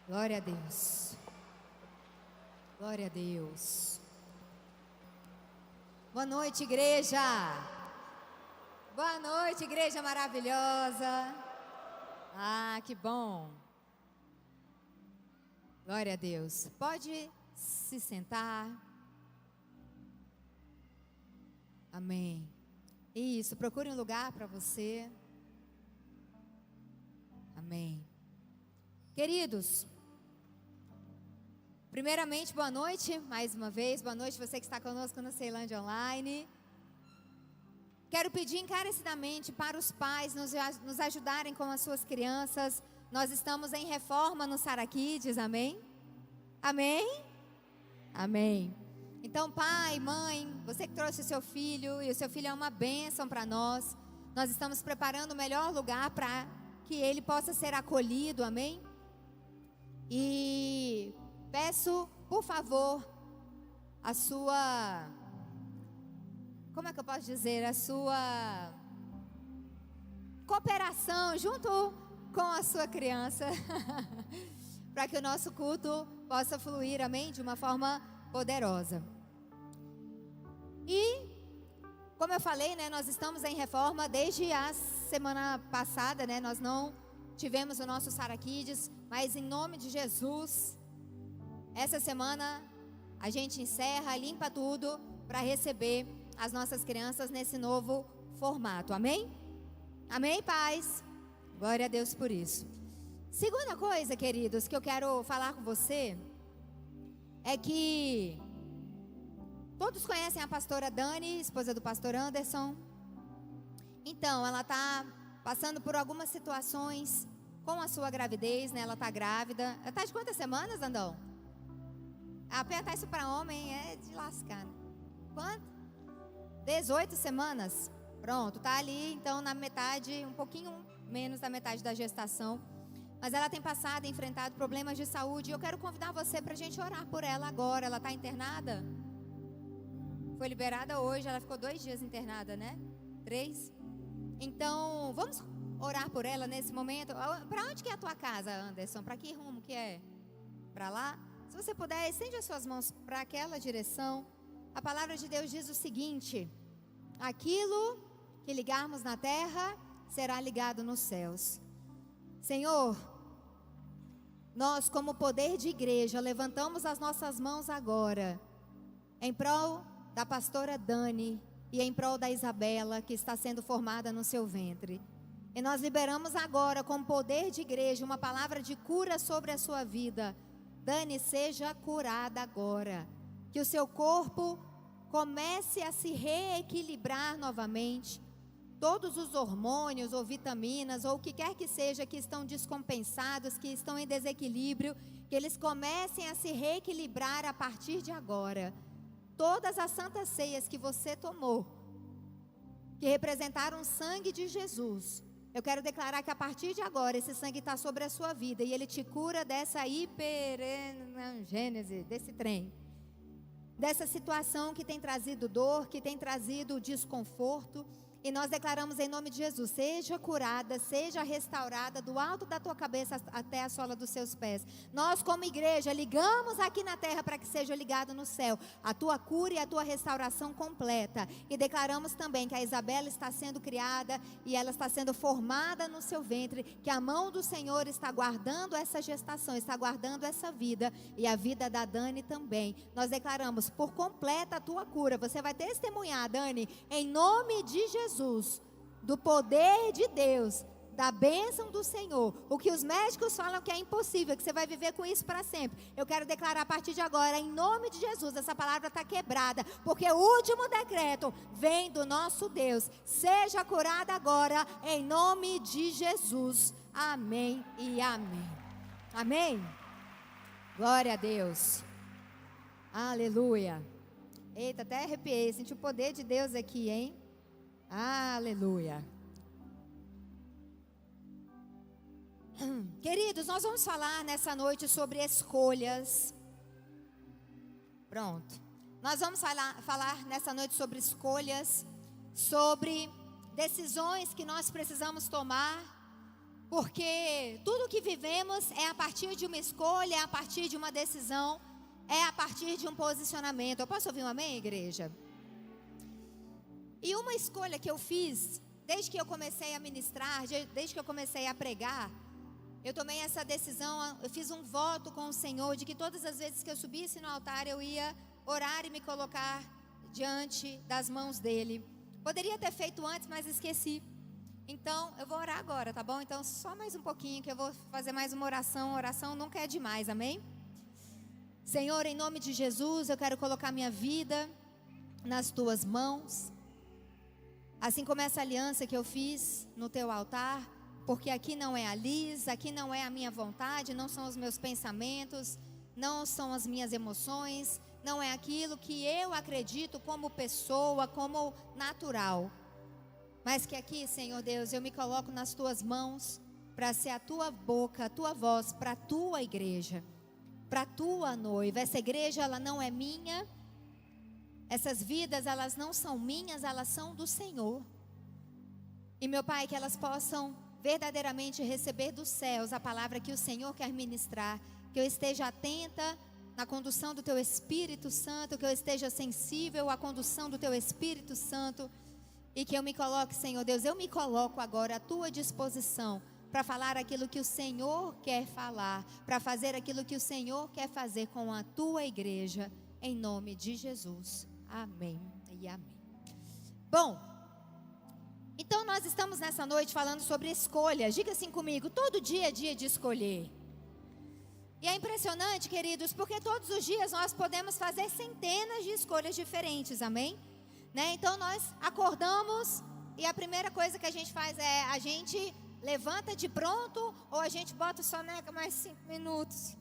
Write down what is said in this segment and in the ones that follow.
Glória a Deus. Glória a Deus. Boa noite, igreja. Boa noite, igreja maravilhosa. Ah, que bom. Glória a Deus. Pode se sentar. Amém. Isso, procure um lugar para você. Amém. Queridos, primeiramente, boa noite, mais uma vez. Boa noite você que está conosco no Ceilândia Online. Quero pedir encarecidamente para os pais nos ajudarem com as suas crianças. Nós estamos em reforma no Sara Kids, amém? Amém? Amém. Então, pai, mãe, você que trouxe o seu filho, e o seu filho é uma bênção para nós. Nós estamos preparando o melhor lugar para que ele possa ser acolhido, amém? E peço, por favor, a sua, como é que eu posso dizer, a sua cooperação junto com a sua criança, para que o nosso culto possa fluir, amém, de uma forma poderosa. E, como eu falei, né, nós estamos em reforma desde a semana passada, né, nós não tivemos o nosso Sara Kids, mas em nome de Jesus, essa semana a gente encerra, limpa tudo para receber as nossas crianças nesse novo formato, amém? Amém, paz? Glória a Deus por isso. Segunda coisa, queridos, que eu quero falar com você, é que todos conhecem a pastora Dani, esposa do pastor Anderson. Então, ela está passando por algumas situações com a sua gravidez, né? Ela está grávida. Ela está de quantas semanas, Andão? Apertar isso para homem é de lascar, né? Quanto? 18 semanas. Pronto, está ali, então, na metade, um pouquinho menos da metade da gestação. Mas ela tem passado e enfrentado problemas de saúde. E eu quero convidar você para a gente orar por ela agora. Ela está internada? Foi liberada hoje, ela ficou 2 dias internada, né? 3. Então, vamos orar por ela nesse momento. Para onde que é a tua casa, Anderson? Para que rumo que é? Para lá? Se você puder, estende as suas mãos para aquela direção. A palavra de Deus diz o seguinte: aquilo que ligarmos na terra será ligado nos céus. Senhor, nós como poder de igreja levantamos as nossas mãos agora em prol da pastora Dani e em prol da Isabela, que está sendo formada no seu ventre. E nós liberamos agora, com poder de igreja, uma palavra de cura sobre a sua vida. Dani, seja curada agora. Que o seu corpo comece a se reequilibrar novamente. Todos os hormônios ou vitaminas, ou o que quer que seja, que estão descompensados, que estão em desequilíbrio, que eles comecem a se reequilibrar a partir de agora. Todas as santas ceias que você tomou, que representaram o sangue de Jesus, eu quero declarar que a partir de agora esse sangue está sobre a sua vida e ele te cura dessa hipergênese, desse trem, dessa situação que tem trazido dor, que tem trazido desconforto. E nós declaramos em nome de Jesus: seja curada, seja restaurada do alto da tua cabeça até a sola dos seus pés. Nós como igreja ligamos aqui na terra para que seja ligado no céu a tua cura e a tua restauração completa. E declaramos também que a Isabela está sendo criada e ela está sendo formada no seu ventre, que a mão do Senhor está guardando essa gestação, está guardando essa vida e a vida da Dani também. Nós declaramos por completa a tua cura. Você vai testemunhar, Dani, em nome de Jesus, do poder de Deus, da bênção do Senhor. O que os médicos falam que é impossível, que você vai viver com isso para sempre. Eu quero declarar a partir de agora, em nome de Jesus, essa palavra está quebrada, porque o último decreto vem do nosso Deus. Seja curada agora, em nome de Jesus. Amém e amém. Amém? Glória a Deus. Aleluia. Eita, até arrepiei, senti o poder de Deus aqui, hein? Aleluia. Queridos, nós vamos falar nessa noite sobre escolhas. Pronto. Nós vamos falar nessa noite sobre escolhas, sobre decisões que nós precisamos tomar Porque tudo que vivemos é a partir de uma escolha, é a partir de uma decisão, é a partir de um posicionamento. Eu posso ouvir um amém, igreja? E uma escolha que eu fiz, desde que eu comecei a ministrar, desde que eu comecei a pregar, eu tomei essa decisão, eu fiz um voto com o Senhor de que todas as vezes que eu subisse no altar, eu ia orar e me colocar diante das mãos dele. Poderia ter feito antes, mas esqueci. Então, eu vou orar agora, tá bom? Então, só mais um pouquinho que eu vou fazer mais uma oração. Oração nunca é demais, amém? Senhor, em nome de Jesus, eu quero colocar minha vida nas tuas mãos. Assim como essa aliança que eu fiz no teu altar, porque aqui não é a Liz, aqui não é a minha vontade, não são os meus pensamentos, não são as minhas emoções, não é aquilo que eu acredito como pessoa, como natural. Mas que aqui, Senhor Deus, eu me coloco nas tuas mãos para ser a tua boca, a tua voz para a tua igreja, para a tua noiva. Essa igreja, ela não é minha, essas vidas, elas não são minhas, elas são do Senhor. E meu Pai, que elas possam verdadeiramente receber dos céus a palavra que o Senhor quer ministrar, que eu esteja atenta na condução do teu Espírito Santo, que eu esteja sensível à condução do teu Espírito Santo, e que eu me coloque, Senhor Deus, eu me coloco agora à tua disposição para falar aquilo que o Senhor quer falar, para fazer aquilo que o Senhor quer fazer com a tua igreja, em nome de Jesus. Amém e amém. Bom, então nós estamos nessa noite falando sobre escolhas. Diga assim comigo, todo dia é dia de escolher. E é impressionante, queridos, porque todos os dias nós podemos fazer centenas de escolhas diferentes, amém? Né? Então nós acordamos e a primeira coisa que a gente faz é a gente levanta de pronto ou a gente bota o soneca mais 5 minutos.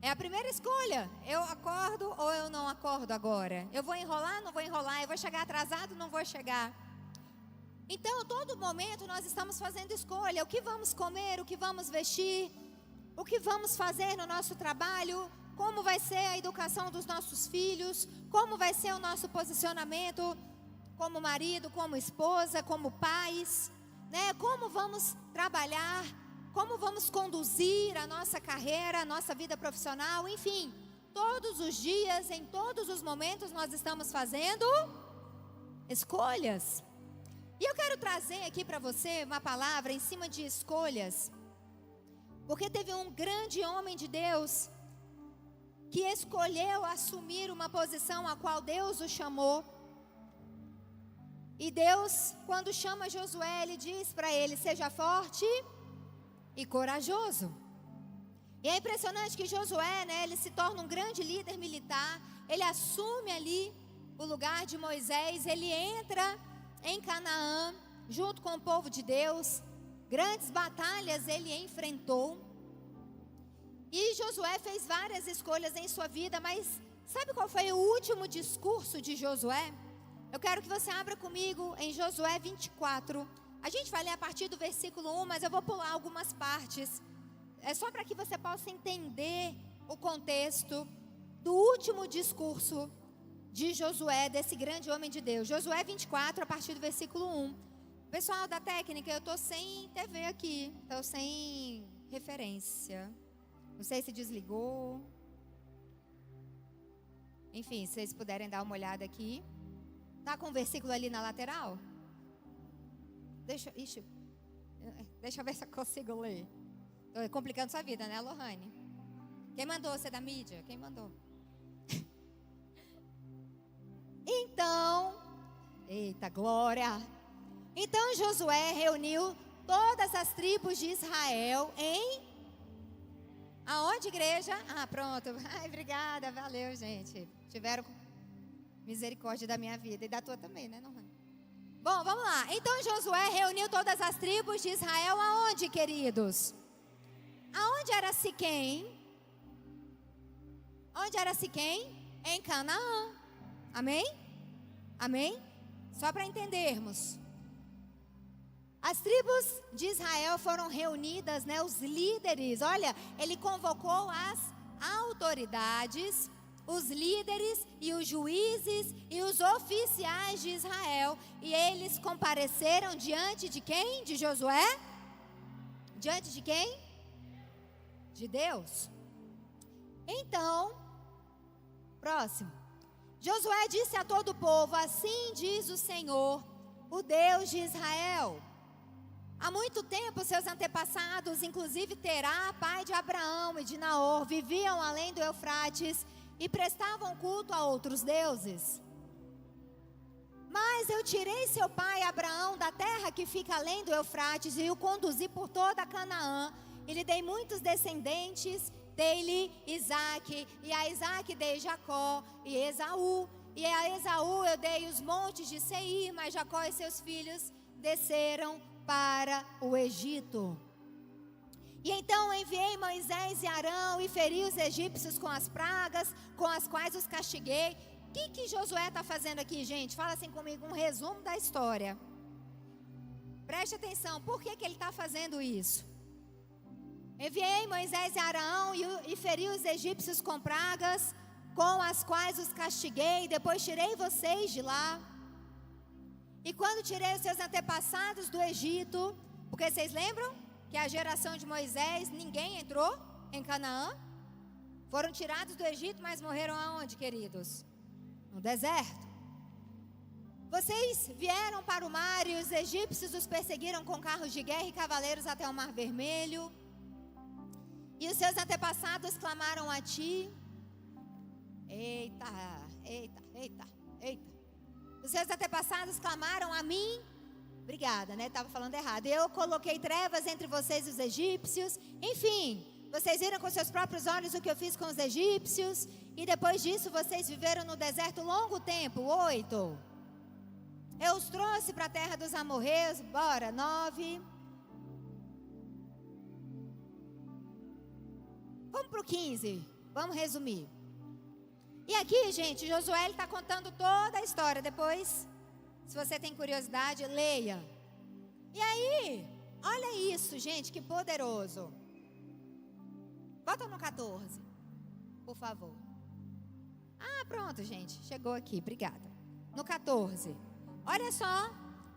É a primeira escolha. Eu acordo ou eu não acordo agora? Eu vou enrolar, não vou enrolar? Eu vou chegar atrasado, não vou chegar? Então, todo momento nós estamos fazendo escolha. O que vamos comer, o que vamos vestir, o que vamos fazer no nosso trabalho, como vai ser a educação dos nossos filhos, como vai ser o nosso posicionamento como marido, como esposa, como pais, né? Como vamos trabalhar, como vamos conduzir a nossa carreira, a nossa vida profissional, enfim, todos os dias, em todos os momentos nós estamos fazendo escolhas. E eu quero trazer aqui para você uma palavra em cima de escolhas, porque teve um grande homem de Deus que escolheu assumir uma posição a qual Deus o chamou. E Deus, quando chama Josué, Ele diz para ele, seja forte e corajoso. E é impressionante que Josué, né, ele se torna um grande líder militar. Ele assume ali o lugar de Moisés. Ele entra em Canaã junto com o povo de Deus. Grandes batalhas ele enfrentou. E Josué fez várias escolhas em sua vida, mas sabe qual foi o último discurso de Josué? Eu quero que você abra comigo em Josué 24. A gente vai ler a partir do versículo 1, mas eu vou pular algumas partes. É só para que você possa entender o contexto do último discurso de Josué, desse grande homem de Deus. Josué 24, a partir do versículo 1. Pessoal da técnica, eu estou sem TV aqui, estou sem referência. Não sei se desligou. Enfim, se vocês puderem dar uma olhada aqui. Tá com o versículo ali na lateral? Deixa eu ver se eu consigo ler. Estou complicando sua vida, né, Lohane? Quem mandou você da mídia? Quem mandou? Então, eita glória! Então Josué reuniu todas as tribos de Israel em... Aonde, igreja? Ah, pronto. Ai, obrigada, valeu, gente. Tiveram misericórdia da minha vida e da tua também, né, Norman? Bom, vamos lá. Então Josué reuniu todas as tribos de Israel aonde, queridos? Aonde era Siquém? Onde era Siquém? Em Canaã. Amém? Amém? Só para entendermos. As tribos de Israel foram reunidas, né, os líderes. Olha, ele convocou as autoridades, os líderes e os juízes e os oficiais de Israel. E eles compareceram diante de quem? De Josué? Diante de quem? De Deus. Então, próximo. Josué disse a todo o povo: assim diz o Senhor, o Deus de Israel. Há muito tempo seus antepassados, inclusive Terá, pai de Abraão e de Naor, viviam além do Eufrates e prestavam culto a outros deuses. Mas eu tirei seu pai Abraão da terra que fica além do Eufrates e o conduzi por toda Canaã, e lhe dei muitos descendentes. Dei-lhe Isaque, e a Isaque dei Jacó e Esaú, e a Esaú eu dei os montes de Seir, mas Jacó e seus filhos desceram para o Egito. E então enviei Moisés e Arão e feri os egípcios com as pragas, com as quais os castiguei. O que Josué está fazendo aqui, gente? Fala assim comigo, um resumo da história. Preste atenção, por que ele está fazendo isso? Enviei Moisés e Arão e feri os egípcios com pragas, com as quais os castiguei. Depois tirei vocês de lá. E quando tirei os seus antepassados do Egito, porque vocês lembram que a geração de Moisés, ninguém entrou em Canaã? Foram tirados do Egito, mas morreram aonde, queridos? No deserto. Vocês vieram para o mar e os egípcios os perseguiram com carros de guerra e cavaleiros até o Mar Vermelho. E os seus antepassados clamaram a ti. Eita. Os seus antepassados clamaram a mim. Obrigada, né? Estava falando errado. Eu coloquei trevas entre vocês e os egípcios. Enfim, vocês viram com seus próprios olhos o que eu fiz com os egípcios. E depois disso vocês viveram no deserto longo tempo. 8. Eu os trouxe para a terra dos amorreus. Bora, 9. Vamos para o 15, vamos resumir. E aqui, gente, Josué está contando toda a história. Depois, se você tem curiosidade, leia. E aí, olha isso, gente, que poderoso. Bota no 14, por favor. Ah, pronto, gente, chegou aqui, obrigada. No 14, olha só.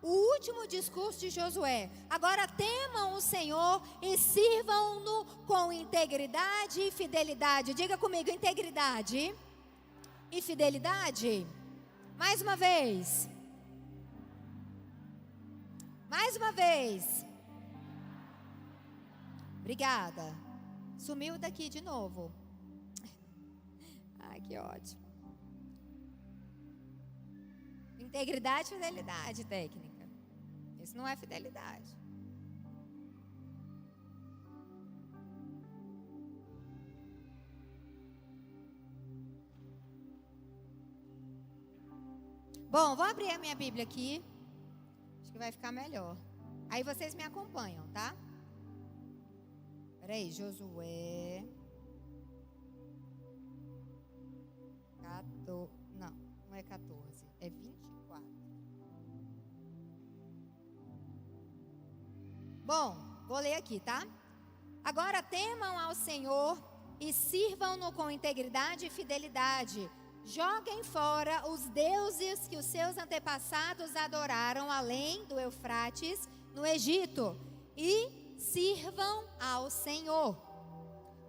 O último discurso de Josué. Agora temam o Senhor e sirvam-no com integridade e fidelidade. Diga comigo, integridade e fidelidade. Mais uma vez. Mais uma vez. Obrigada. Sumiu daqui de novo. Ai, que ótimo. Integridade e fidelidade técnica. Isso não é fidelidade. Bom, vou abrir a minha Bíblia aqui. Acho que vai ficar melhor. Aí vocês me acompanham, tá? Peraí, Josué. Não é 14, é 24. Bom, vou ler aqui, tá? Agora temam ao Senhor e sirvam-no com integridade e fidelidade. Joguem fora os deuses que os seus antepassados adoraram além do Eufrates, no Egito, e sirvam ao Senhor.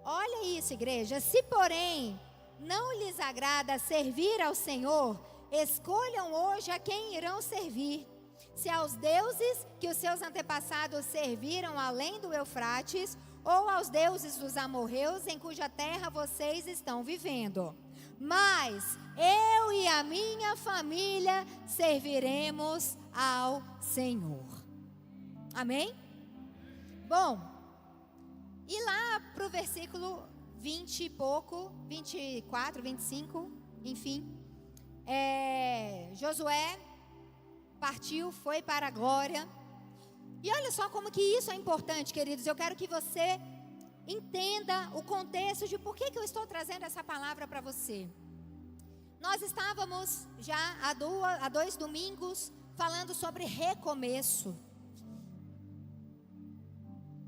Olha isso, igreja. Se, porém, não lhes agrada servir ao Senhor, escolham hoje a quem irão servir. Se aos deuses que os seus antepassados serviram além do Eufrates, ou aos deuses dos amorreus em cuja terra vocês estão vivendo. Mas eu e a minha família serviremos ao Senhor. Amém? Bom, e lá para o versículo 20 e pouco, 24, 25, enfim, Josué partiu, foi para a glória. E olha só como que isso é importante, queridos. Eu quero que você entenda o contexto de por que eu estou trazendo essa palavra para você. Nós estávamos já há 2 domingos falando sobre recomeço.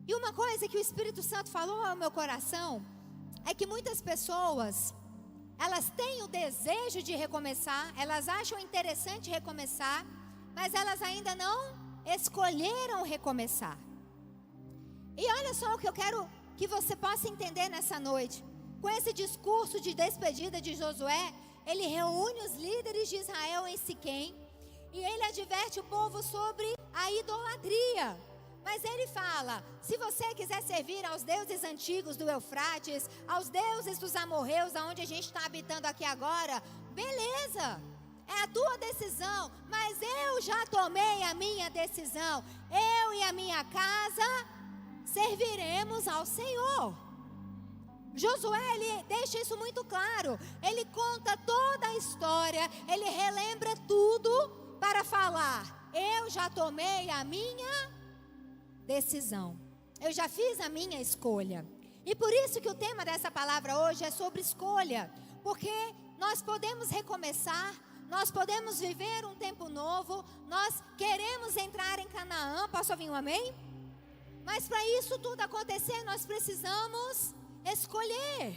E uma coisa que o Espírito Santo falou ao meu coração é que muitas pessoas, elas têm o desejo de recomeçar, elas acham interessante recomeçar, mas elas ainda não escolheram recomeçar. E olha só o que eu quero que você possa entender nessa noite. Com esse discurso de despedida de Josué, ele reúne os líderes de Israel em Siquém e ele adverte o povo sobre a idolatria. Mas ele fala: se você quiser servir aos deuses antigos do Eufrates, aos deuses dos amorreus, aonde a gente está habitando aqui agora, beleza, é a tua decisão, mas eu já tomei a minha decisão. Eu e a minha casa serviremos ao Senhor. Josué, ele deixa isso muito claro. Ele conta toda a história, ele relembra tudo para falar: eu já tomei a minha decisão. Eu já fiz a minha escolha. E por isso que o tema dessa palavra hoje é sobre escolha. Porque nós podemos recomeçar, nós podemos viver um tempo novo, nós queremos entrar em Canaã. Posso ouvir um amém? Mas para isso tudo acontecer, nós precisamos escolher.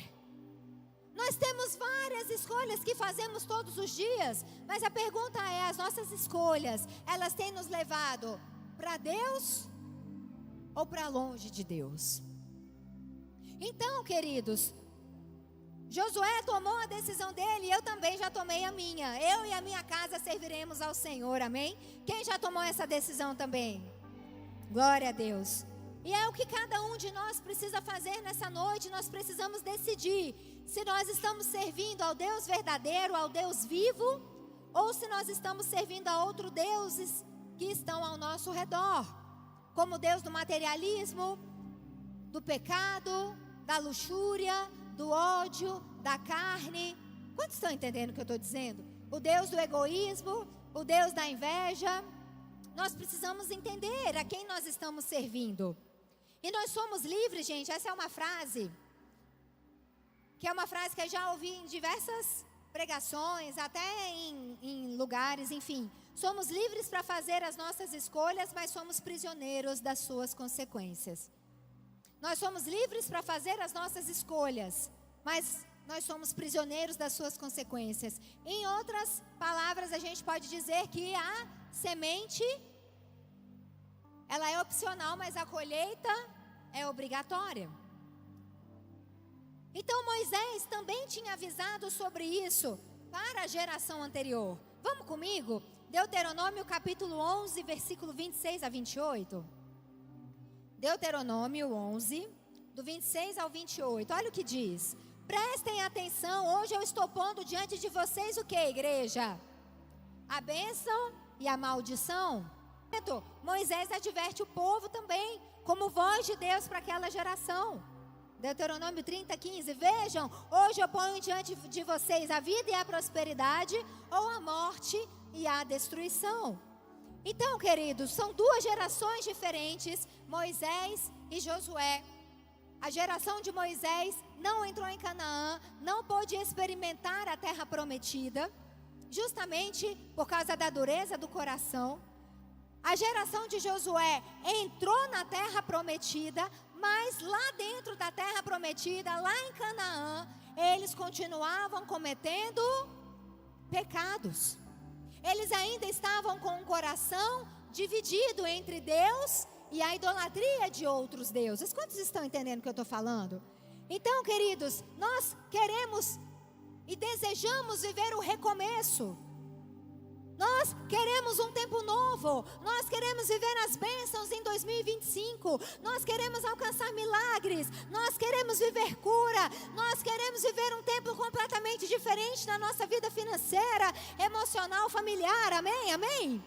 Nós temos várias escolhas que fazemos todos os dias, mas a pergunta é: as nossas escolhas, elas têm nos levado para Deus ou para longe de Deus? Então, queridos, Josué tomou a decisão dele e eu também já tomei a minha. Eu e a minha casa serviremos ao Senhor, amém? Quem já tomou essa decisão também? Glória a Deus. E é o que cada um de nós precisa fazer nessa noite. Nós precisamos decidir se nós estamos servindo ao Deus verdadeiro, ao Deus vivo, ou se nós estamos servindo a outros deuses que estão ao nosso redor, como o Deus do materialismo, do pecado, da luxúria, do ódio, da carne. Quantos estão entendendo o que eu estou dizendo? O Deus do egoísmo, o Deus da inveja. Nós precisamos entender a quem nós estamos servindo. E nós somos livres, gente. Essa é uma frase que eu já ouvi em diversas pregações, até em lugares, enfim. Somos livres para fazer as nossas escolhas, mas somos prisioneiros das suas consequências. Nós somos livres para fazer as nossas escolhas, mas nós somos prisioneiros das suas consequências. Em outras palavras, a gente pode dizer que a semente, ela é opcional, mas a colheita é obrigatória. Então Moisés também tinha avisado sobre isso para a geração anterior. Vamos comigo? Deuteronômio capítulo 11, versículo 26 a 28. Deuteronômio 11, do 26 ao 28. Olha o que diz. Prestem atenção, hoje eu estou pondo diante de vocês o que, igreja? A bênção e a maldição. Moisés adverte o povo também, como voz de Deus para aquela geração. Deuteronômio 30, 15. Vejam, hoje eu ponho diante de vocês a vida e a prosperidade, ou a morte e a destruição. Então, queridos, são duas gerações diferentes, Moisés e Josué. A geração de Moisés não entrou em Canaã, não pôde experimentar a terra prometida, justamente por causa da dureza do coração. A geração de Josué entrou na terra prometida, mas lá dentro da terra prometida, lá em Canaã, eles continuavam cometendo pecados. Eles ainda estavam com o coração dividido entre Deus e a idolatria de outros deuses. Quantos estão entendendo o que eu estou falando? Então, queridos, nós queremos e desejamos viver o recomeço. Nós queremos um tempo novo. Nós queremos viver as bênçãos em 2025. Nós queremos alcançar milagres. Nós queremos viver cura. Nós queremos viver um tempo completamente diferente na nossa vida financeira, emocional, familiar. Amém? Amém?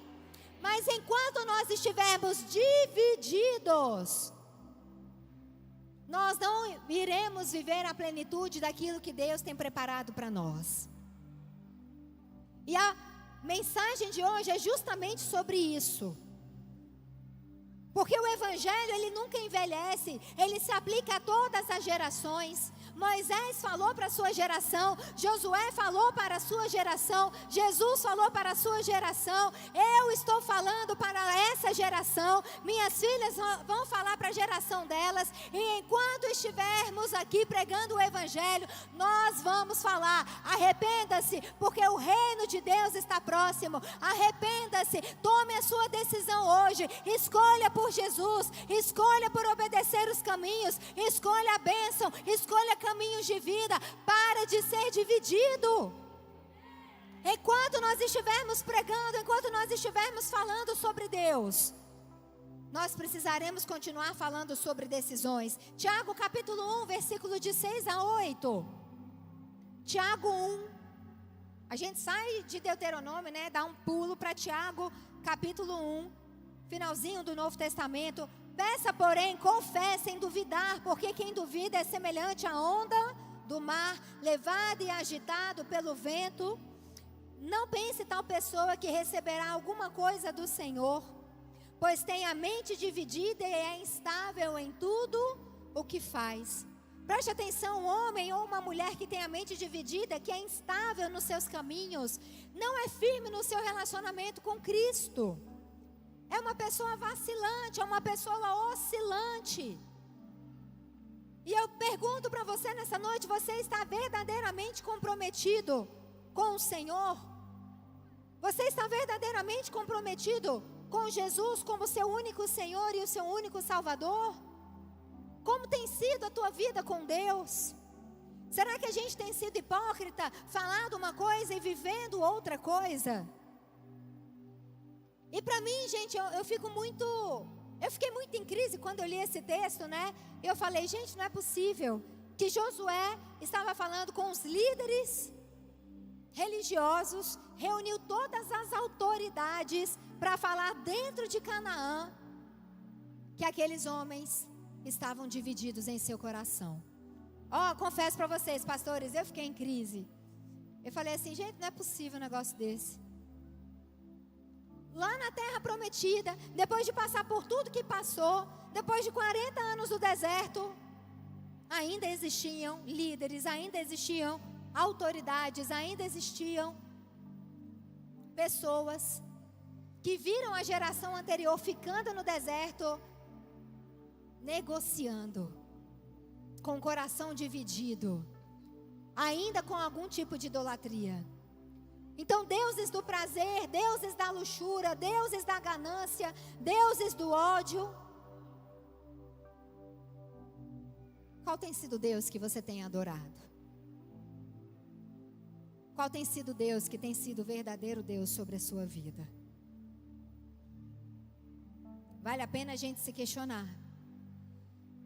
Mas enquanto nós estivermos divididos, nós não iremos viver a plenitude daquilo que Deus tem preparado para nós. E a mensagem de hoje é justamente sobre isso. Porque o evangelho, ele nunca envelhece, ele se aplica a todas as gerações. Moisés falou para a sua geração, Josué falou para a sua geração, Jesus falou para a sua geração. Eu estou falando para essa geração, minhas filhas vão falar para a geração delas, e enquanto estivermos aqui pregando o evangelho, nós vamos falar: arrependa-se, porque o reino de Deus está próximo. Arrependa-se, tome a sua decisão hoje, escolha por Jesus, escolha por obedecer os caminhos, escolha a bênção, escolha caminhos de vida. Para de ser dividido. Enquanto nós estivermos pregando, enquanto nós estivermos falando sobre Deus, nós precisaremos continuar falando sobre decisões. Tiago capítulo 1, versículo de 6 a 8. Tiago 1. A gente sai de Deuteronômio, né? Dá um pulo para Tiago capítulo 1, finalzinho do Novo Testamento. Peça, porém, com fé, sem duvidar, porque quem duvida é semelhante à onda do mar, levado e agitado pelo vento. Não pense tal pessoa que receberá alguma coisa do Senhor, pois tem a mente dividida e é instável em tudo o que faz. Preste atenção, um homem ou uma mulher que tem a mente dividida, que é instável nos seus caminhos, não é firme no seu relacionamento com Cristo. É uma pessoa vacilante, é uma pessoa oscilante. E eu pergunto para você nessa noite: você está verdadeiramente comprometido com o Senhor? Você está verdadeiramente comprometido com Jesus como seu único Senhor e o seu único Salvador? Como tem sido a tua vida com Deus? Será que a gente tem sido hipócrita, falado uma coisa e vivendo outra coisa? E para mim, gente, eu fiquei muito em crise quando eu li esse texto, né? Eu falei: gente, não é possível que Josué estava falando com os líderes religiosos, reuniu todas as autoridades para falar dentro de Canaã, que aqueles homens estavam divididos em seu coração. Confesso para vocês, pastores, eu fiquei em crise. Eu falei assim: gente, não é possível um negócio desse. Lá na terra prometida, depois de passar por tudo que passou, depois de 40 anos do deserto, ainda existiam líderes, ainda existiam autoridades, ainda existiam pessoas que viram a geração anterior ficando no deserto, negociando, com o coração dividido, ainda com algum tipo de idolatria. Então, deuses do prazer, deuses da luxúria, deuses da ganância, deuses do ódio. Qual tem sido o Deus que você tem adorado? Qual tem sido o Deus que tem sido o verdadeiro Deus sobre a sua vida? Vale a pena a gente se questionar.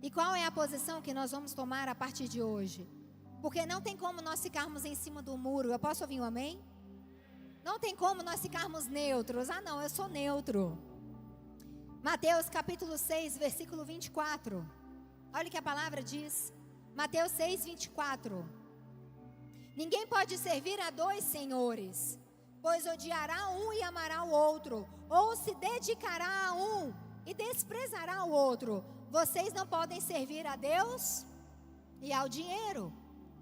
E qual é a posição que nós vamos tomar a partir de hoje? Porque não tem como nós ficarmos em cima do muro. Eu posso ouvir um amém? Não tem como nós ficarmos neutros. Não, eu sou neutro. Mateus capítulo 6, versículo 24. Olha o que a palavra diz. Mateus 6, 24. Ninguém pode servir a dois senhores, pois odiará um e amará o outro, ou se dedicará a um e desprezará o outro. Vocês não podem servir a Deus e ao dinheiro.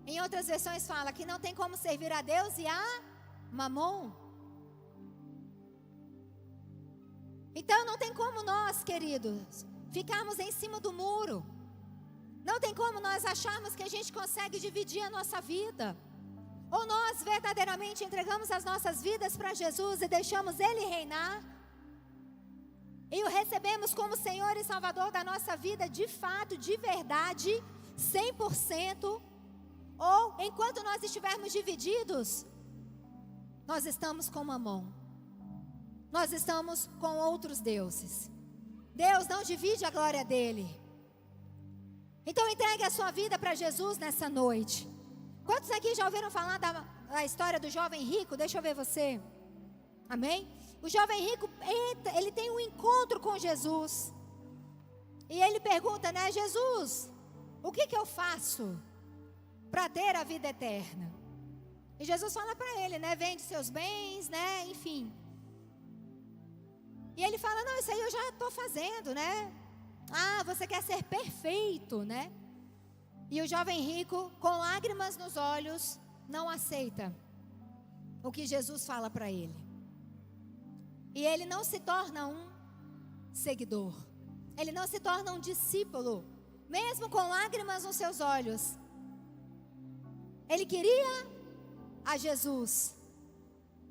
Em outras versões fala que não tem como servir a Deus e a Mamon. Então não tem como nós, queridos, ficarmos em cima do muro. Não tem como nós acharmos que a gente consegue dividir a nossa vida. Ou nós verdadeiramente entregamos as nossas vidas para Jesus e deixamos Ele reinar, e o recebemos como Senhor e Salvador da nossa vida, de fato, de verdade, 100%. Ou enquanto nós estivermos divididos, nós estamos com Mamon, nós estamos com outros deuses. Deus não divide a glória dele. Então entregue a sua vida para Jesus nessa noite. Quantos aqui já ouviram falar da história do jovem rico? Deixa eu ver você. Amém? O jovem rico, ele tem um encontro com Jesus. E ele pergunta, né? Jesus, o que eu faço para ter a vida eterna? E Jesus fala para ele, né? Vende seus bens, né? Enfim. E ele fala, não, isso aí eu já estou fazendo, né? Ah, você quer ser perfeito, né? E o jovem rico, com lágrimas nos olhos, não aceita o que Jesus fala para ele. E ele não se torna um seguidor. Ele não se torna um discípulo, mesmo com lágrimas nos seus olhos. Ele queria a Jesus,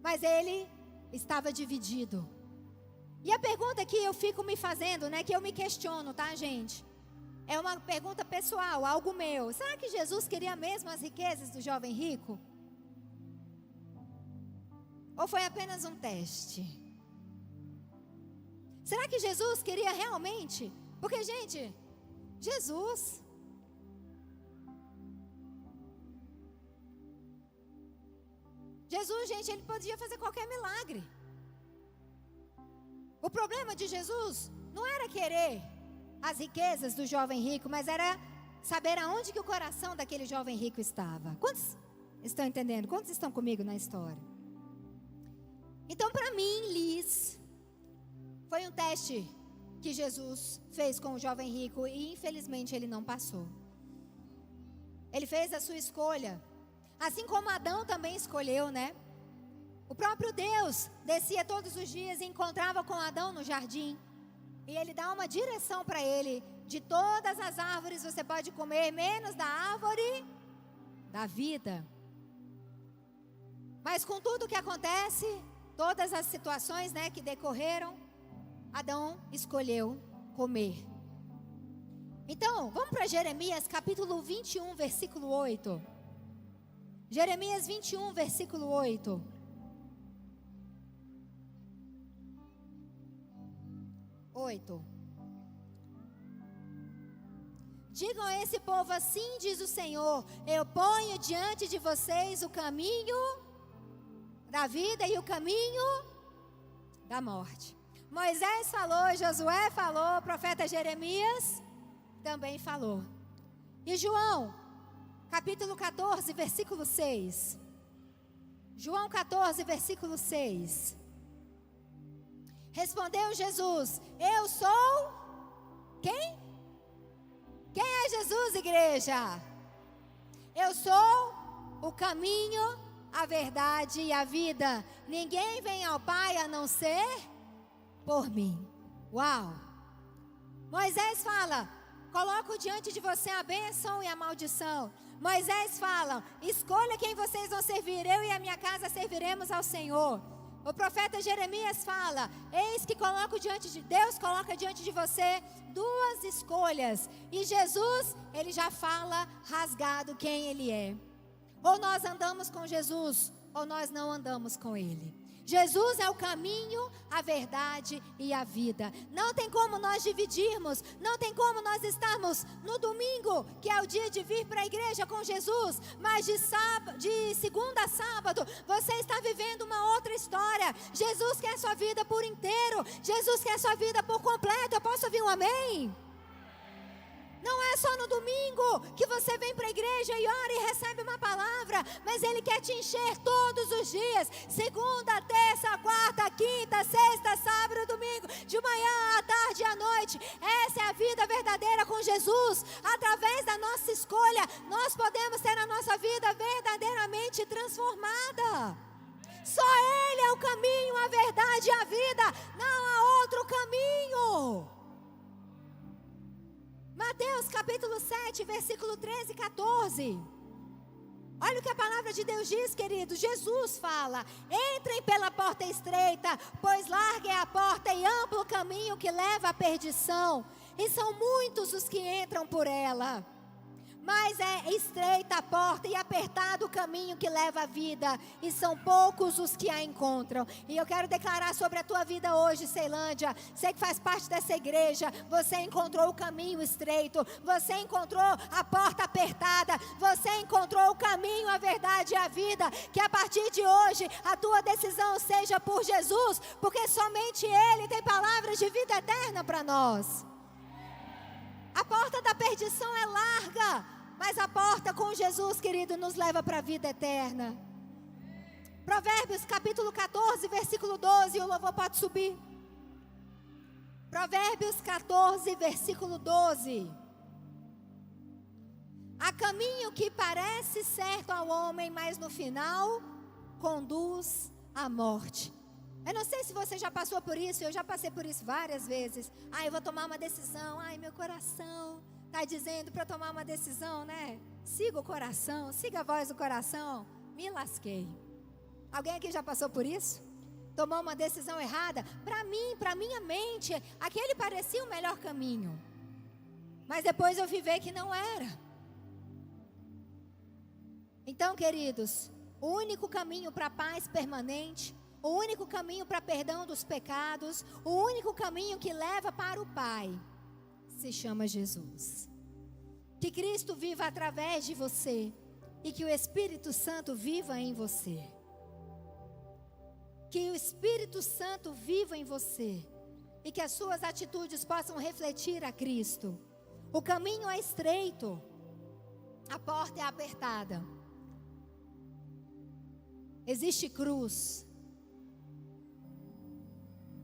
mas ele estava dividido. E a pergunta que eu fico me fazendo, né, que eu me questiono, tá, gente? É uma pergunta pessoal, algo meu. Será que Jesus queria mesmo as riquezas do jovem rico? Ou foi apenas um teste? Será que Jesus queria realmente? Porque, gente, Jesus, gente, ele podia fazer qualquer milagre. O problema de Jesus não era querer as riquezas do jovem rico, mas era saber aonde que o coração daquele jovem rico estava. Quantos estão entendendo? Quantos estão comigo na história? Então, para mim, Liz, foi um teste que Jesus fez com o jovem rico e infelizmente ele não passou. Ele fez a sua escolha, assim como Adão também escolheu, né? O próprio Deus descia todos os dias e encontrava com Adão no jardim. E ele dá uma direção para ele: de todas as árvores você pode comer, menos da árvore da vida. Mas com tudo que acontece, todas as situações, né, que decorreram, Adão escolheu comer. Então, vamos para Jeremias capítulo 21, versículo 8. Jeremias 21, versículo 8. Digam a esse povo assim, diz o Senhor: eu ponho diante de vocês o caminho da vida e o caminho da morte. Moisés falou, Josué falou, o profeta Jeremias também falou. E João, capítulo 14, versículo 6. João 14, versículo 6. Respondeu Jesus: eu sou quem? Quem é Jesus, igreja? Eu sou o caminho, a verdade e a vida. Ninguém vem ao Pai a não ser por mim. Uau! Moisés fala: coloco diante de você a bênção e a maldição. Moisés fala: escolha quem vocês vão servir. Eu e a minha casa serviremos ao Senhor. O profeta Jeremias fala: eis que coloco diante de Deus, coloca diante de você duas escolhas. E Jesus, ele já fala rasgado quem ele é. Ou nós andamos com Jesus, ou nós não andamos com ele. Jesus é o caminho, a verdade e a vida. Não tem como nós dividirmos, não tem como nós estarmos no domingo, que é o dia de vir para a igreja com Jesus, mas de segunda a sábado, você está vivendo uma outra história. Jesus quer a sua vida por inteiro, Jesus quer a sua vida por completo. Eu posso ouvir um amém? Não é só no domingo que você vem para a igreja e ora e recebe uma palavra, mas Ele quer te encher todos os dias, segunda, terça, quarta, quinta, sexta, sábado, domingo, de manhã, à tarde e à noite. Essa é a vida verdadeira com Jesus. Através da nossa escolha, nós podemos ter a nossa vida verdadeiramente transformada. Só Ele é o caminho, a verdade e a vida, não há outro caminho. Mateus capítulo 7, versículo 13 e 14. Olha o que a palavra de Deus diz, querido. Jesus fala: entrem pela porta estreita, pois larga é a porta e amplo o caminho que leva à perdição, e são muitos os que entram por ela. Mas é estreita a porta e apertado o caminho que leva à vida, e são poucos os que a encontram. E eu quero declarar sobre a tua vida hoje, Ceilândia, você que faz parte dessa igreja, você encontrou o caminho estreito, você encontrou a porta apertada, você encontrou o caminho, a verdade e a vida. Que a partir de hoje a tua decisão seja por Jesus, porque somente Ele tem palavras de vida eterna para nós. A porta da perdição é larga, mas a porta com Jesus, querido, nos leva para a vida eterna. Provérbios capítulo 14, versículo 12, o louvor pode subir. Provérbios 14, versículo 12. Há caminho que parece certo ao homem, mas no final conduz à morte. Eu não sei se você já passou por isso, eu já passei por isso várias vezes. Eu vou tomar uma decisão. Meu coração está dizendo para eu tomar uma decisão, né? Siga o coração, siga a voz do coração. Me lasquei. Alguém aqui já passou por isso? Tomou uma decisão errada? Para mim, para minha mente, aquele parecia o melhor caminho. Mas depois eu fui ver que não era. Então, queridos, o único caminho para a paz permanente, o único caminho para perdão dos pecados, o único caminho que leva para o Pai, se chama Jesus. Que Cristo viva através de você e que o Espírito Santo viva em você. Que o Espírito Santo viva em você e que as suas atitudes possam refletir a Cristo. O caminho é estreito, a porta é apertada. Existe cruz.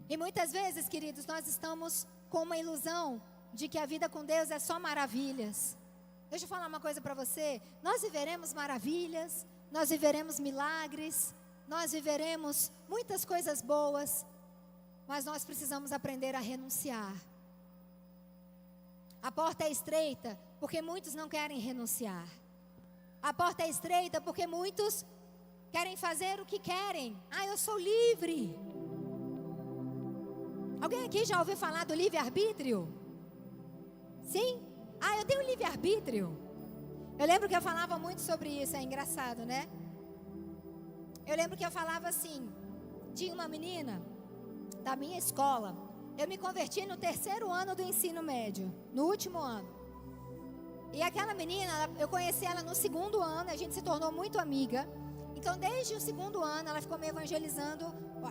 E muitas vezes, queridos, nós estamos com uma ilusão de que a vida com Deus é só maravilhas. Deixa eu falar uma coisa para você. Nós viveremos maravilhas, nós viveremos milagres, nós viveremos muitas coisas boas, mas nós precisamos aprender a renunciar. A porta é estreita porque muitos não querem renunciar. A porta é estreita porque muitos querem fazer o que querem. Eu sou livre. Alguém aqui já ouviu falar do livre-arbítrio? Sim? Eu tenho livre-arbítrio. Eu lembro que eu falava muito sobre isso, é engraçado, né? Eu lembro que eu falava assim, tinha uma menina da minha escola. Eu me converti no 3º ano do ensino médio, no último ano. E aquela menina, eu conheci ela no 2º ano, a gente se tornou muito amiga. Então, desde o 2º ano, ela ficou me evangelizando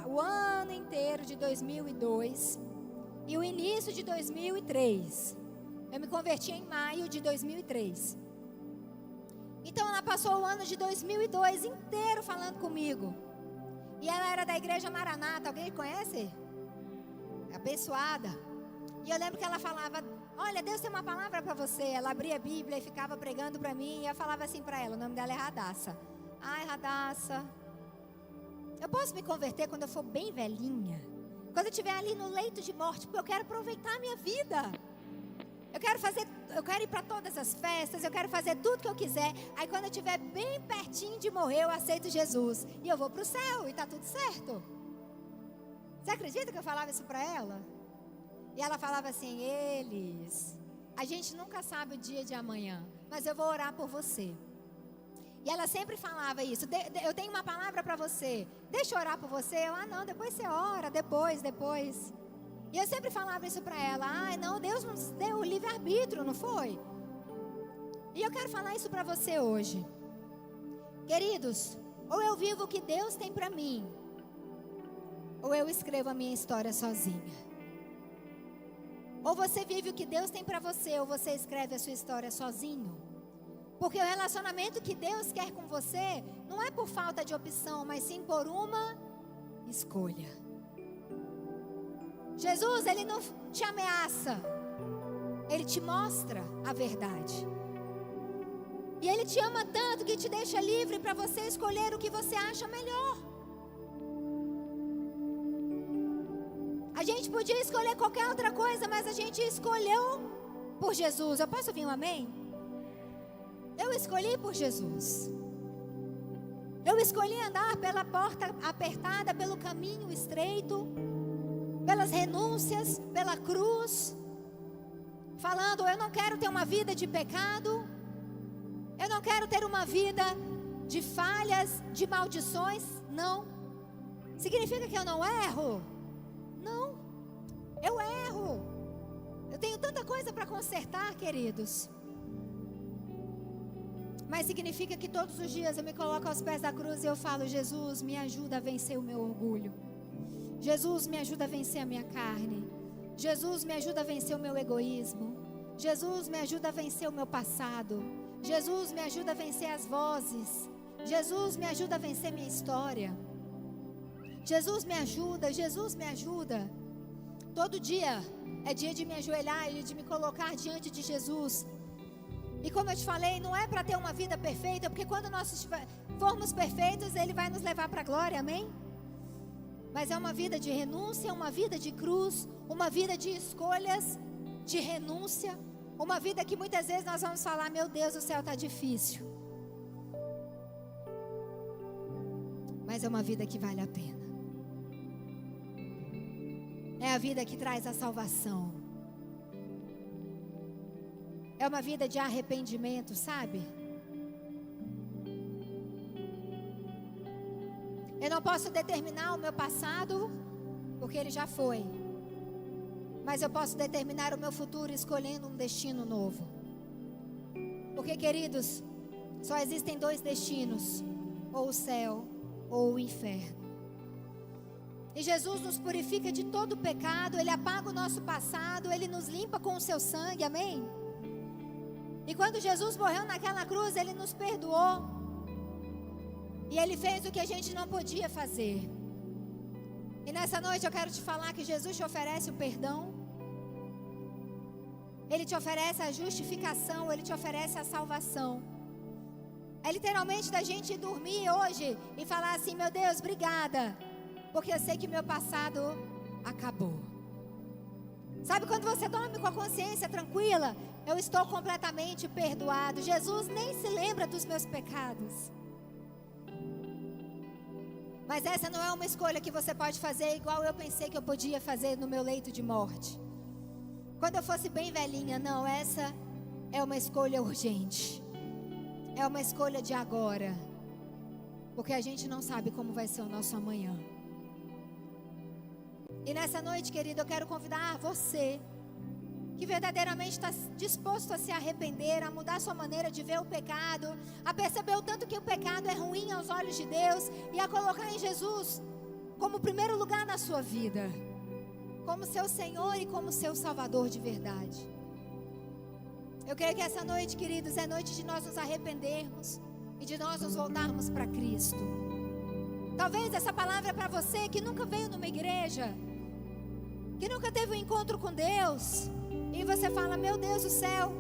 o ano inteiro de 2002 e o início de 2003. Eu me converti em maio de 2003. Então, ela passou o ano de 2002 inteiro falando comigo. E ela era da igreja Maranata, alguém conhece? Abençoada. E eu lembro que ela falava, olha, Deus tem uma palavra para você. Ela abria a Bíblia e ficava pregando para mim. E eu falava assim para ela, o nome dela é Radassa. Radassa, eu posso me converter quando eu for bem velhinha? Quando eu estiver ali no leito de morte, porque eu quero aproveitar a minha vida. Eu quero ir para todas as festas, eu quero fazer tudo que eu quiser. Aí quando eu estiver bem pertinho de morrer, eu aceito Jesus. E eu vou para o céu e está tudo certo. Você acredita que eu falava isso para ela? E ela falava assim, a gente nunca sabe o dia de amanhã, mas eu vou orar por você. E ela sempre falava isso, eu tenho uma palavra para você, deixa eu orar por você. Não, depois você ora, depois. E eu sempre falava isso para ela, não, Deus nos deu o livre-arbítrio, não foi? E eu quero falar isso para você hoje. Queridos, ou eu vivo o que Deus tem para mim, ou eu escrevo a minha história sozinha. Ou você vive o que Deus tem para você, ou você escreve a sua história sozinho. Porque o relacionamento que Deus quer com você não é por falta de opção, mas sim por uma escolha. Jesus, Ele não te ameaça, Ele te mostra a verdade. E Ele te ama tanto que te deixa livre para você escolher o que você acha melhor. A gente podia escolher qualquer outra coisa, mas a gente escolheu por Jesus. Eu posso ouvir um amém? Eu escolhi por Jesus. Eu escolhi andar pela porta apertada, pelo caminho estreito, pelas renúncias, pela cruz, falando, eu não quero ter uma vida de pecado, eu não quero ter uma vida de falhas, de maldições. Não. Significa que eu não erro? Não. Eu erro. Eu tenho tanta coisa para consertar, queridos. Mas significa que todos os dias eu me coloco aos pés da cruz e eu falo, Jesus, me ajuda a vencer o meu orgulho. Jesus, me ajuda a vencer a minha carne. Jesus, me ajuda a vencer o meu egoísmo. Jesus, me ajuda a vencer o meu passado. Jesus, me ajuda a vencer as vozes. Jesus, me ajuda a vencer minha história. Jesus, me ajuda. Jesus, me ajuda. Todo dia é dia de me ajoelhar e de me colocar diante de Jesus. E como eu te falei, não é para ter uma vida perfeita, porque quando nós formos perfeitos, Ele vai nos levar para a glória, amém? Mas é uma vida de renúncia, uma vida de cruz, uma vida de escolhas, de renúncia, uma vida que muitas vezes nós vamos falar, meu Deus, o céu está difícil. Mas é uma vida que vale a pena. É a vida que traz a salvação. É uma vida de arrependimento, sabe? Eu não posso determinar o meu passado, porque ele já foi. Mas eu posso determinar o meu futuro escolhendo um destino novo. Porque, queridos, só existem dois destinos: ou o céu ou o inferno. E Jesus nos purifica de todo o pecado, Ele apaga o nosso passado, Ele nos limpa com o seu sangue, amém? E quando Jesus morreu naquela cruz, Ele nos perdoou. E Ele fez o que a gente não podia fazer. E nessa noite eu quero te falar que Jesus te oferece o perdão. Ele te oferece a justificação, Ele te oferece a salvação. É literalmente da gente dormir hoje e falar assim, meu Deus, obrigada, porque eu sei que meu passado acabou. Sabe quando você dorme com a consciência tranquila? Eu estou completamente perdoado. Jesus nem se lembra dos meus pecados. Mas essa não é uma escolha que você pode fazer igual eu pensei que eu podia fazer no meu leito de morte. Quando eu fosse bem velhinha, não, essa é uma escolha urgente. É uma escolha de agora. Porque a gente não sabe como vai ser o nosso amanhã. E nessa noite, querido, eu quero convidar você que verdadeiramente está disposto a se arrepender, a mudar sua maneira de ver o pecado, a perceber o tanto que o pecado é ruim aos olhos de Deus e a colocar em Jesus como primeiro lugar na sua vida, como seu Senhor e como seu Salvador de verdade. Eu creio que essa noite, queridos, é noite de nós nos arrependermos e de nós nos voltarmos para Cristo. Talvez essa palavra é para você que nunca veio numa igreja, que nunca teve um encontro com Deus, e você fala, meu Deus do céu,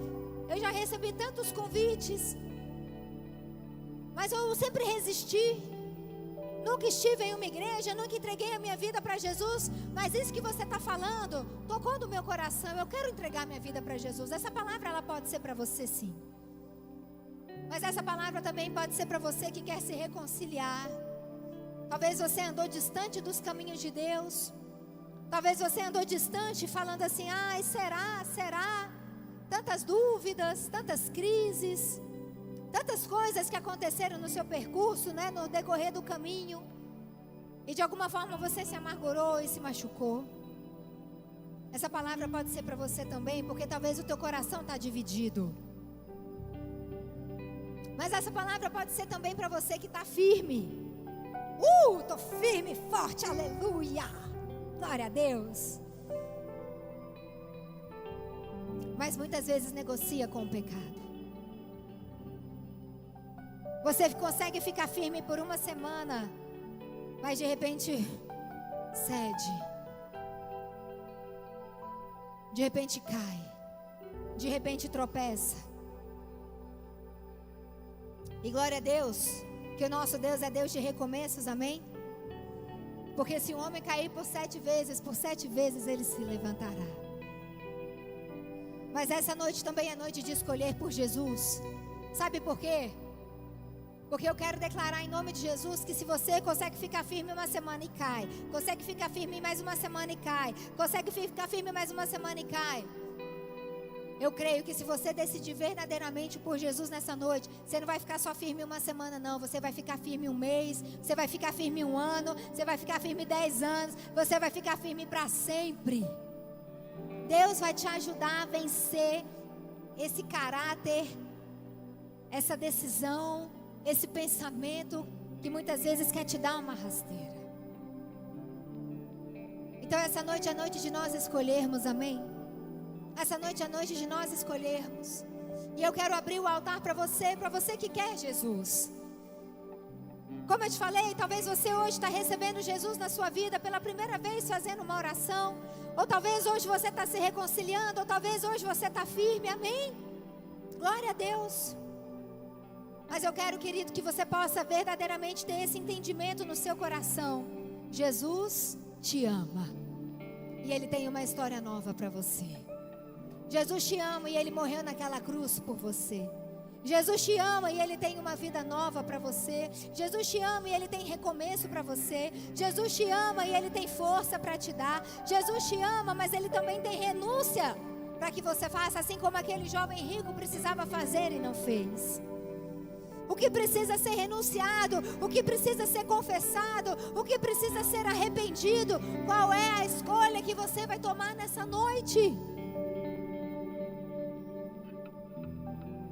eu já recebi tantos convites, mas eu sempre resisti, nunca estive em uma igreja, nunca entreguei a minha vida para Jesus, mas isso que você está falando, tocou no meu coração, eu quero entregar minha vida para Jesus. Essa palavra, ela pode ser para você sim, mas essa palavra também pode ser para você que quer se reconciliar. Talvez você andou distante dos caminhos de Deus. Talvez você andou distante falando assim, ai, será? Tantas dúvidas, tantas crises, tantas coisas que aconteceram no seu percurso, né, no decorrer do caminho. E de alguma forma você se amargurou e se machucou. Essa palavra pode ser para você também, porque talvez o teu coração está dividido. Mas essa palavra pode ser também para você que está firme. Estou firme e forte, aleluia, glória a Deus. Mas muitas vezes negocia com o pecado. Você consegue ficar firme por uma semana, mas de repente cede, de repente cai, de repente tropeça. E glória a Deus, que o nosso Deus é Deus de recomeços, amém? Porque se o homem cair por 7 vezes ele se levantará. Mas essa noite também é noite de escolher por Jesus. Sabe por quê? Porque eu quero declarar em nome de Jesus que se você consegue ficar firme uma semana e cai, consegue ficar firme mais uma semana e cai, consegue ficar firme mais uma semana e cai, eu creio que se você decidir verdadeiramente por Jesus nessa noite, você não vai ficar só firme uma semana não, você vai ficar firme um mês, você vai ficar firme um ano, você vai ficar firme 10 anos, você vai ficar firme para sempre. Deus vai te ajudar a vencer esse caráter, essa decisão, esse pensamento que muitas vezes quer te dar uma rasteira. Então essa noite é a noite de nós escolhermos, amém? Essa noite é a noite de nós escolhermos. E eu quero abrir o altar para você que quer Jesus. Como eu te falei, talvez você hoje está recebendo Jesus na sua vida pela primeira vez fazendo uma oração. Ou talvez hoje você está se reconciliando, ou talvez hoje você está firme, amém? Glória a Deus. Mas eu quero, querido, que você possa verdadeiramente ter esse entendimento no seu coração. Jesus te ama. E Ele tem uma história nova para você. Jesus te ama e Ele morreu naquela cruz por você. Jesus te ama e Ele tem uma vida nova para você. Jesus te ama e Ele tem recomeço para você. Jesus te ama e Ele tem força para te dar. Jesus te ama, mas Ele também tem renúncia para que você faça, assim como aquele jovem rico precisava fazer e não fez. O que precisa ser renunciado, o que precisa ser confessado, o que precisa ser arrependido. Qual é a escolha que você vai tomar nessa noite?